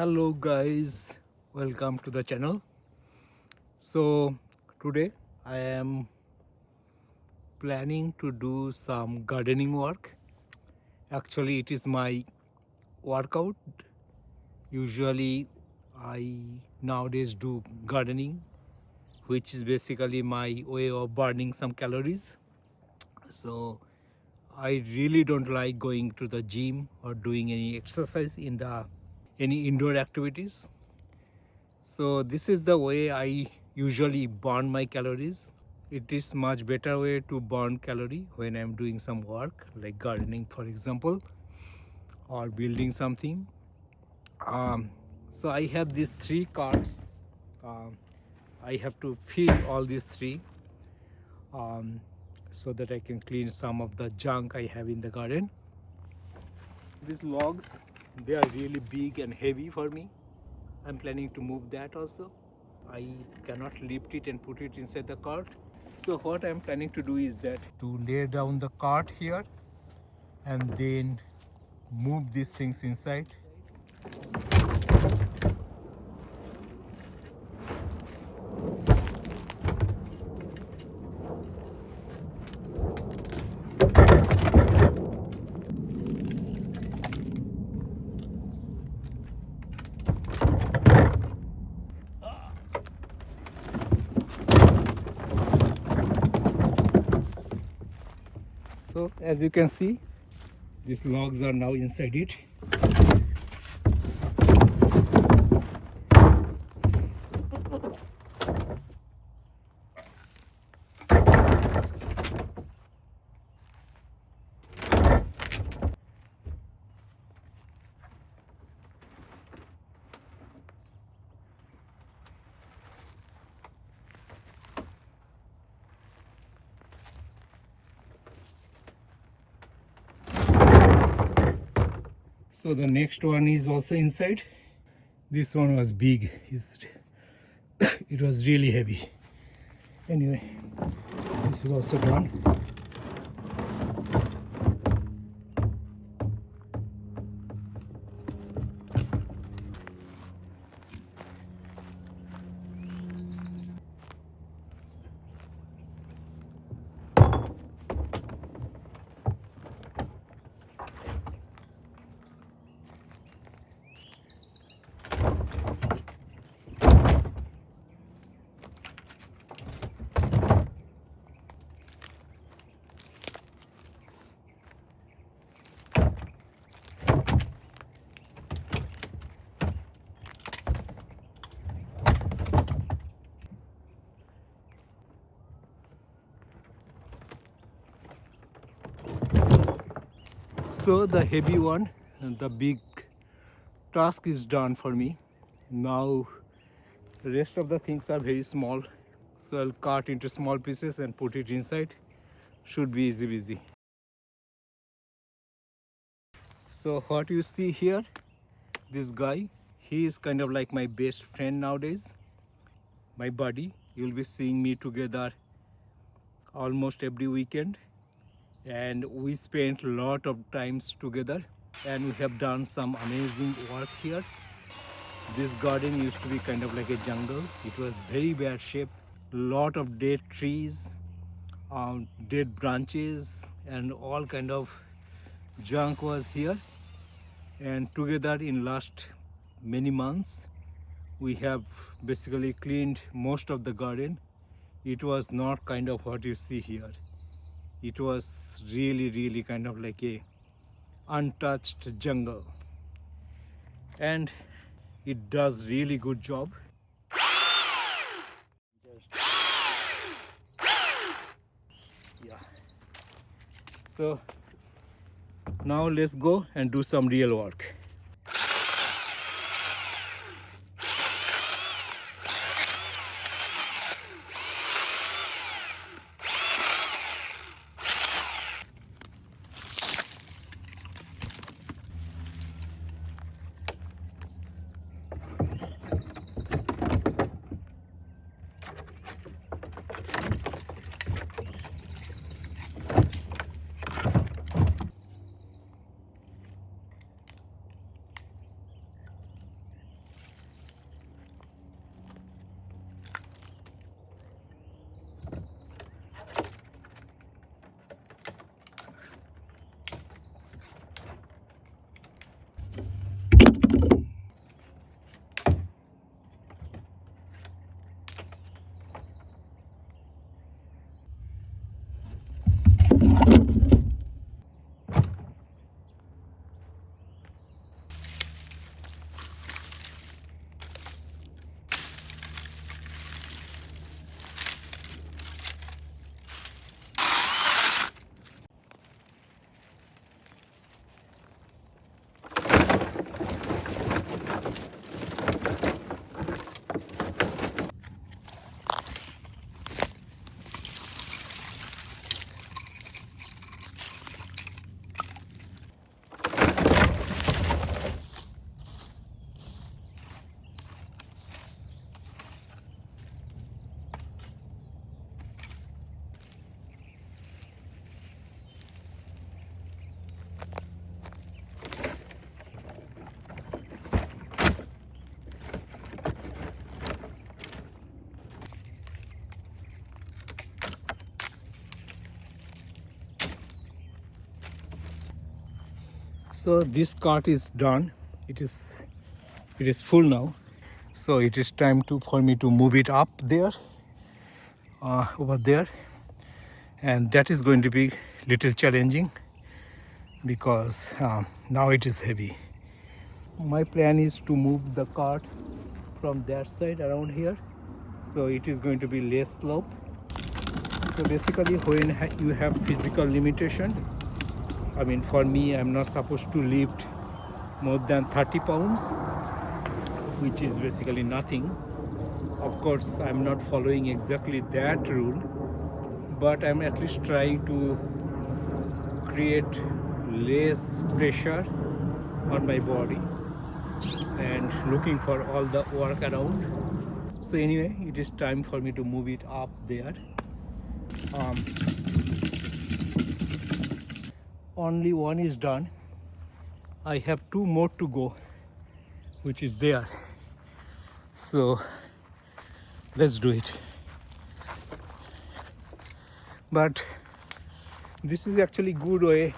Hello guys, welcome to the channel. So today I am planning to do some gardening work. Actually it is my workout. Usually I nowadays do gardening, which is basically my way of burning some calories. So I really don't like going to the gym or doing any exercise in the any indoor activities. So this is the way I usually burn my calories. It is much better way to burn calorie when I'm doing some work like gardening, for example, or building something. So I have these three carts. Um, I have to fill all these three um, so that I can clean some of the junk I have in the garden. These logs, they are really big and heavy for me. I'm planning to move that also. I cannot lift it and put it inside the cart. So what I'm planning to do is that to lay down the cart here and then move these things inside. So as you can see, these logs are now inside it. So the next one is also inside. This one was big. It was really heavy. Anyway, this is also done. So the heavy one and the big task is done for me. Now the rest of the things are very small. So I'll cut into small pieces and put it inside. Should be easy peasy. So what you see here, this guy, he is kind of like my best friend nowadays, my buddy. You'll be seeing me together almost every weekend, and we spent a lot of times together, and we have done some amazing work here. This garden used to be kind of like a jungle. It was very bad shape, lot of dead trees, dead branches, and all kind of junk was here. And together in last many months we have basically cleaned most of the garden. It was not kind of what you see here. It was really kind of like a untouched jungle, and it does really good job. Yeah, so now let's go and do some real work. So this cart is done. It is full now. So it is time for me to move it up there, over there, and that is going to be little challenging because now it is heavy. My plan is to move the cart from that side around here, so it is going to be less slope. So basically, when you have physical limitation, I mean, for me, I'm not supposed to lift more than 30 pounds, which is basically nothing. Of course, I'm not following exactly that rule, but I'm at least trying to create less pressure on my body and looking for all the work around. So anyway, it is time for me to move it up there. Only one is done. I have two more to go, which is there. So let's do it. But this is actually good way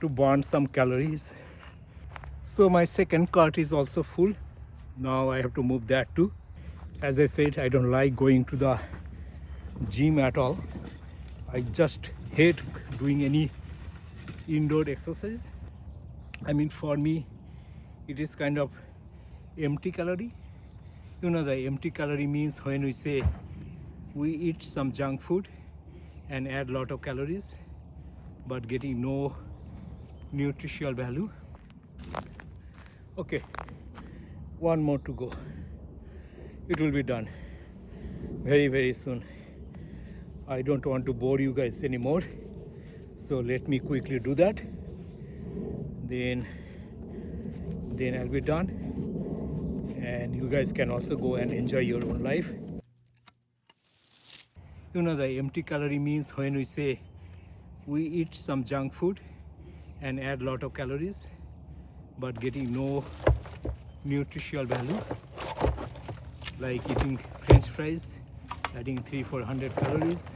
to burn some calories. So my second cart is also full. Now I have to move that too. As I said, I don't like going to the gym at all. I just hate doing any indoor exercise. I mean, for me, it is kind of empty calorie. You know, the empty calorie means when we say we eat some junk food and add lot of calories, but getting no nutritional value. Okay, one more to go. It will be done very, very soon. I don't want to bore you guys anymore, so let me quickly do that. Then I'll be done, and you guys can also go and enjoy your own life. You know, the empty calorie means when we say we eat some junk food and add lot of calories, but getting no nutritional value, like eating French fries, adding 300-400 calories,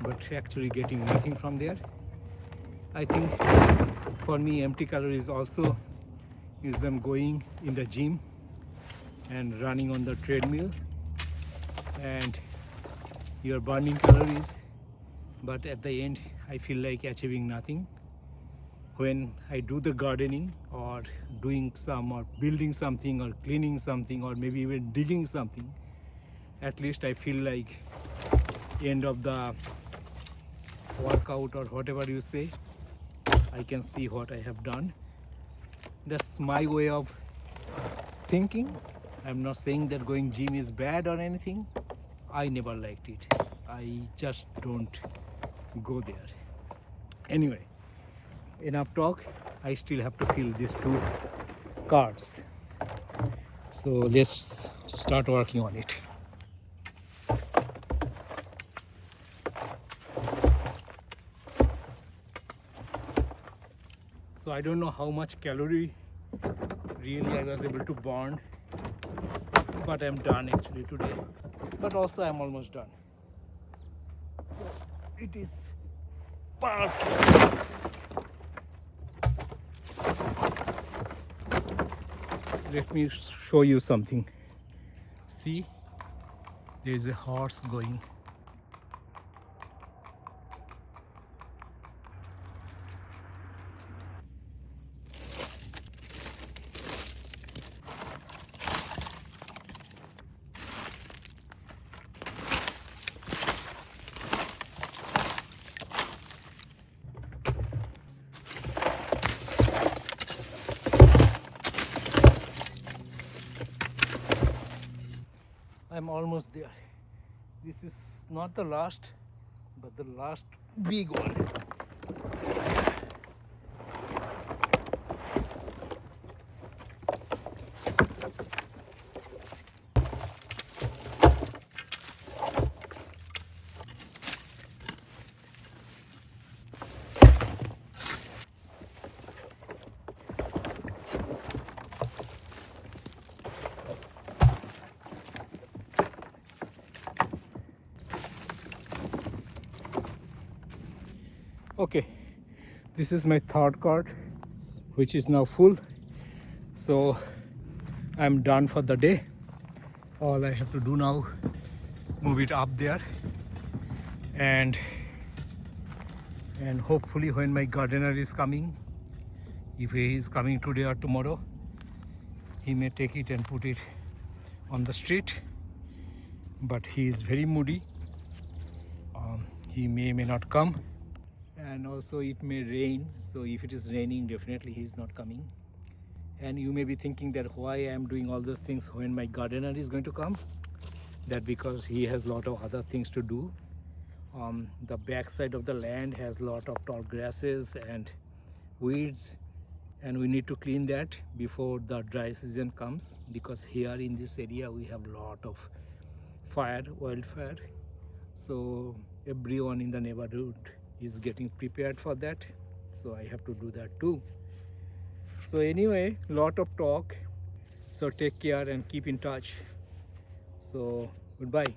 but actually getting nothing from there. I think for me, empty calories also is them going in the gym and running on the treadmill, and you're burning calories, but at the end I feel like achieving nothing. When I do the gardening or doing some or building something or cleaning something or maybe even digging something, at least I feel like end of the workout or whatever you say, I can see what I have done. That's my way of thinking. I'm not saying that going gym is bad or anything. I never liked it. I just don't go there. Anyway, enough talk. I still have to fill these two cards. So let's start working on it. So I don't know how much calorie really I was able to burn, but I'm done actually today. But also I'm almost done. It is perfect. Let me show you something. See, there's a horse going. I'm almost there. This is not the last, but the last big one. Okay, this is my third card. which is now full. So I'm done for the day. All I have to do now, move it up there, and hopefully when my gardener is coming, if he is coming today or tomorrow, he may take it and put it on the street. But he is very moody. He may not come, and also it may rain. So if it is raining, definitely he is not coming. And you may be thinking that why I am doing all those things when my gardener is going to come. That because he has a lot of other things to do. The back side of the land has a lot of tall grasses and weeds, and we need to clean that before the dry season comes, because here in this area we have a lot of wildfire. So everyone in the neighborhood is getting prepared for that. So I have to do that too. So anyway, lot of talk. So take care and keep in touch. So goodbye.